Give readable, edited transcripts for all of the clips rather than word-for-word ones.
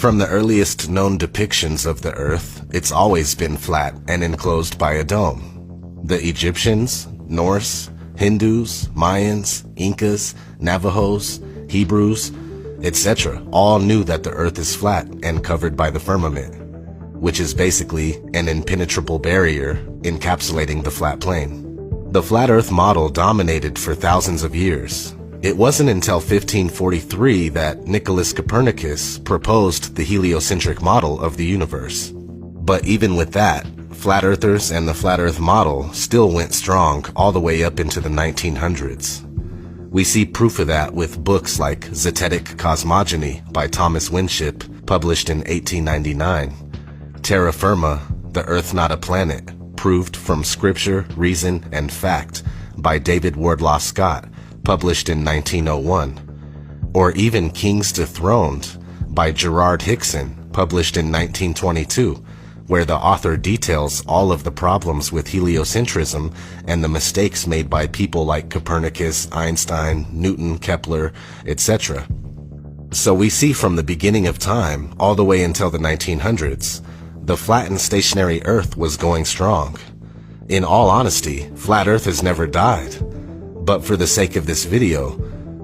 From the earliest known depictions of the Earth, it's always been flat and enclosed by a dome. The Egyptians, Norse, Hindus, Mayans, Incas, Navajos, Hebrews, etc. all knew that the Earth is flat and covered by the firmament, which is basically an impenetrable barrier encapsulating the flat plane. The flat Earth model dominated for thousands of years. It wasn't until 1543 that Nicholas Copernicus proposed the heliocentric model of the universe. But even with that, flat earthers and the flat Earth model still went strong all the way up into the 1900s. We see proof of that with books like Zetetic Cosmogony by Thomas Winship, published in 1899, Terra Firma, The Earth Not a Planet, Proved from Scripture, Reason, and Fact by David Wardlaw Scott, published in 1901, or even Kings Dethroned by Gerard Hickson, published in 1922, where the author details all of the problems with heliocentrism and the mistakes made by people like Copernicus, Einstein, Newton, Kepler, etc. So we see from the beginning of time all the way until the 1900s, the flat and stationary Earth was going strong. In all honesty, flat Earth has never died. But for the sake of this video,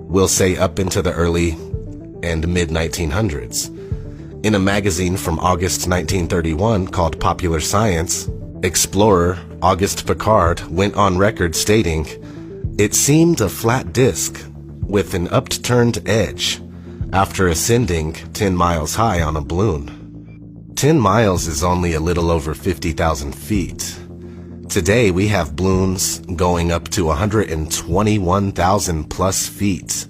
we'll say up into the early and mid-1900s. In a magazine from August 1931 called Popular Science, explorer Auguste Piccard went on record stating, "It seemed a flat disk with an upturned edge after ascending 10 miles high on a balloon." 10 miles is only a little over 50,000 feet. Today we have balloons going up to 121,000 plus feet,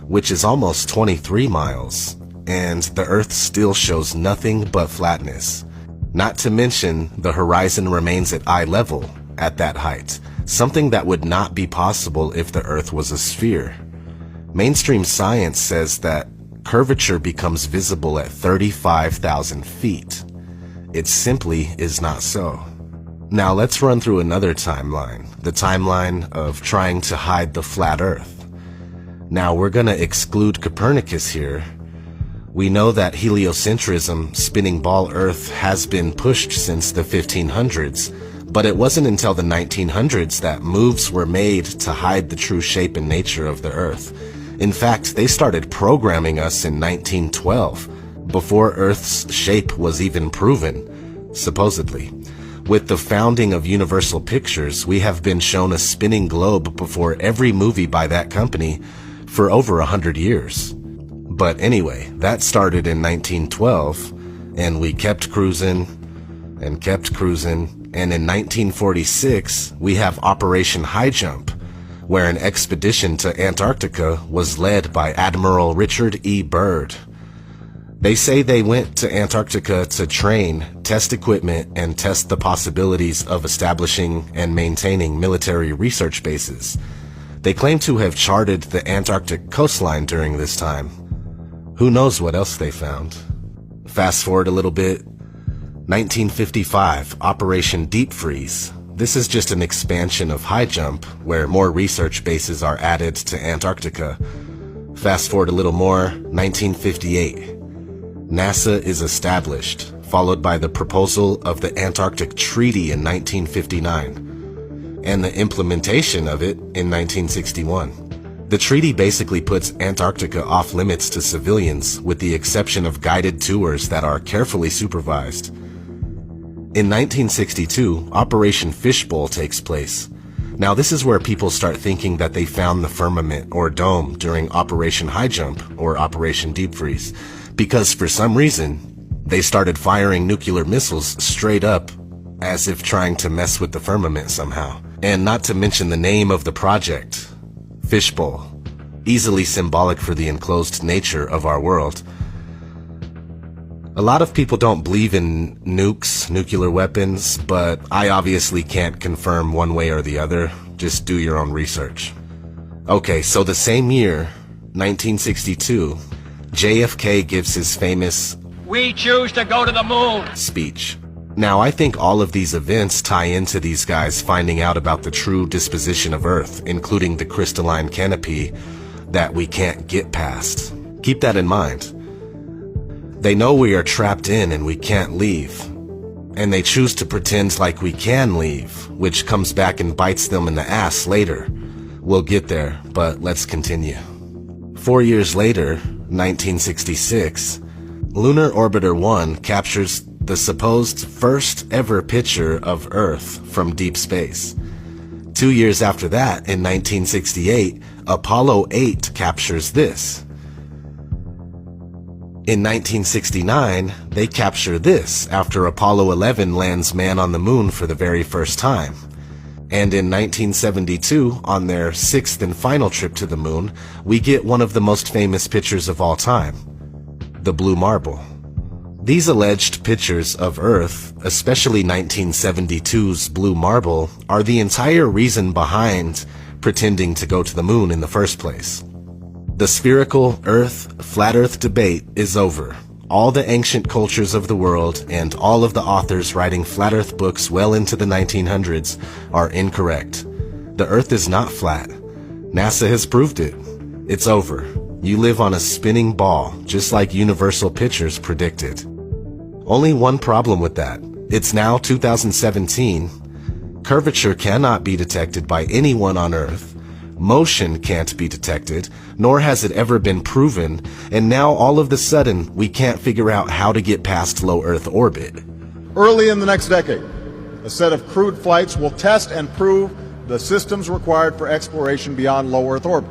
which is almost 23 miles, and the Earth still shows nothing but flatness. Not to mention, the horizon remains at eye level at that height, something that would not be possible if the Earth was a sphere. Mainstream science says that curvature becomes visible at 35,000 feet. It simply is not so. Now let's run through another timeline, the timeline of trying to hide the flat Earth. Now we're gonna exclude Copernicus here. We know that heliocentrism, spinning ball Earth, has been pushed since the 1500s, but it wasn't until the 1900s that moves were made to hide the true shape and nature of the Earth. In fact, they started programming us in 1912, before Earth's shape was even proven, supposedly. With the founding of Universal Pictures, we have been shown a spinning globe before every movie by that company for over 100 years. But anyway, that started in 1912, and we kept cruising, and in 1946, we have Operation High Jump, where an expedition to Antarctica was led by Admiral Richard E. Byrd. They say they went to Antarctica to train, test equipment, and test the possibilities of establishing and maintaining military research bases. They claim to have charted the Antarctic coastline during this time. Who knows what else they found? Fast forward a little bit. 1955, Operation Deep Freeze. This is just an expansion of High Jump, where more research bases are added to Antarctica. Fast forward a little more, 1958. NASA is established, followed by the proposal of the Antarctic Treaty in 1959, and the implementation of it in 1961. The treaty basically puts Antarctica off limits to civilians, with the exception of guided tours that are carefully supervised. In 1962, Operation Fishbowl takes place. Now this is where people start thinking that they found the firmament or dome during Operation High Jump or Operation Deep Freeze, because for some reason, they started firing nuclear missiles straight up as if trying to mess with the firmament somehow. And not to mention the name of the project, Fishbowl, easily symbolic for the enclosed nature of our world. A lot of people don't believe in nukes, nuclear weapons, but I obviously can't confirm one way or the other. Just do your own research. Okay, so the same year, 1962, JFK gives his famous "We choose to go to the moon" speech. Now, I think all of these events tie into these guys finding out about the true disposition of Earth, including the crystalline canopy that we can't get past. Keep that in mind. They know we are trapped in and we can't leave. And they choose to pretend like we can leave, which comes back and bites them in the ass later. We'll get there, but let's continue. 4 years later, 1966, Lunar Orbiter 1 captures the supposed first ever picture of Earth from deep space. 2 years after that, in 1968, Apollo 8 captures this. In 1969, they capture this after Apollo 11 lands man on the moon for the very first time. And in 1972, on their sixth and final trip to the moon, we get one of the most famous pictures of all time, the blue marble. These alleged pictures of Earth, especially 1972's blue marble, are the entire reason behind pretending to go to the moon in the first place. The spherical Earth, flat Earth debate is over. All the ancient cultures of the world and all of the authors writing flat Earth books well into the 1900s are incorrect. The Earth is not flat. NASA has proved it. It's over. You live on a spinning ball, just like Universal Pictures predicted. Only one problem with that. It's now 2017. Curvature cannot be detected by anyone on Earth. Motion can't be detected, nor has it ever been proven, and now all of a sudden we can't figure out how to get past low Earth orbit. Early in the next decade, a set of crewed flights will test and prove the systems required for exploration beyond low Earth orbit.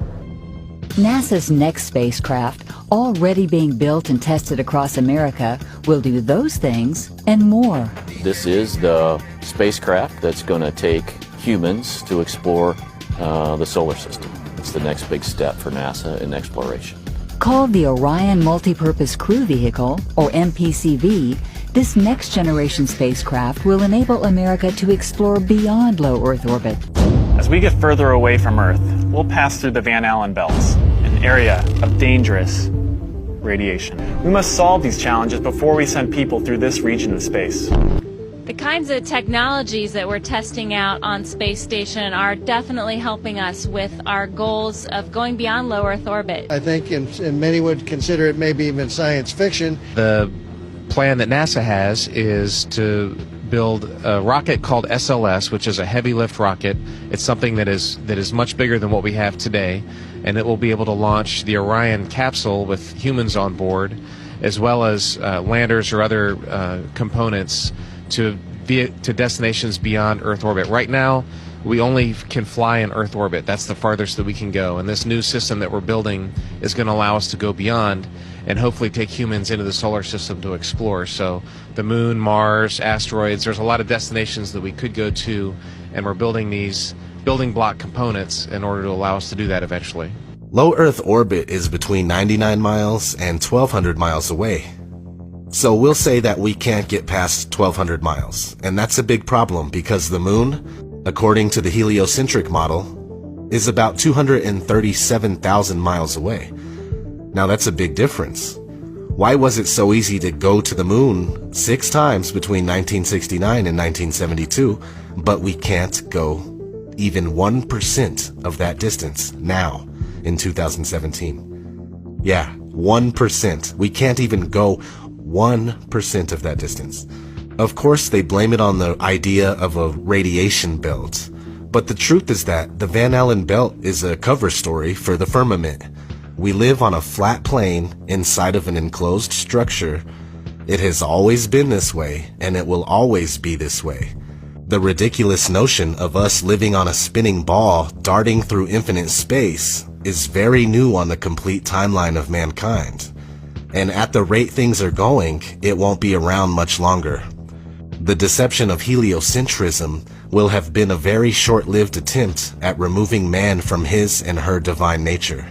NASA's next spacecraft, already being built and tested across America, will do those things and more. This is the spacecraft that's going to take humans to explore the solar system. It's the next big step for NASA in exploration. Called the Orion Multipurpose Crew Vehicle, or MPCV, this next-generation spacecraft will enable America to explore beyond low Earth orbit. As we get further away from Earth, we'll pass through the Van Allen belts, an area of dangerous radiation. We must solve these challenges before we send people through this region of space. The kinds of technologies that we're testing out on Space Station are definitely helping us with our goals of going beyond low Earth orbit. I think and many would consider it maybe even science fiction. The plan that NASA has is to build a rocket called SLS, which is a heavy lift rocket. It's something that is much bigger than what we have today, and it will be able to launch the Orion capsule with humans on board, as well as landers or other components to destinations beyond Earth orbit. Right now, we only can fly in Earth orbit. That's the farthest that we can go. And this new system that we're building is going to allow us to go beyond and hopefully take humans into the solar system to explore. So the moon, Mars, asteroids, there's a lot of destinations that we could go to, and we're building these building block components in order to allow us to do that eventually. Low Earth orbit is between 99 miles and 1,200 miles away. So we'll say that we can't get past 1,200 miles, and that's a big problem because the moon, according to the heliocentric model, is about 237,000 miles away. Now that's a big difference. Why was it so easy to go to the moon 6 times between 1969 and 1972, but we can't go even 1% of that distance now in 2017? Yeah, 1%. We can't even go 1% of that distance. Of course, they blame it on the idea of a radiation belt. But the truth is that the Van Allen belt is a cover story for the firmament. We live on a flat plane inside of an enclosed structure. It has always been this way, and it will always be this way. The ridiculous notion of us living on a spinning ball darting through infinite space is very new on the complete timeline of mankind. And at the rate things are going, it won't be around much longer. The deception of heliocentrism will have been a very short-lived attempt at removing man from his and her divine nature.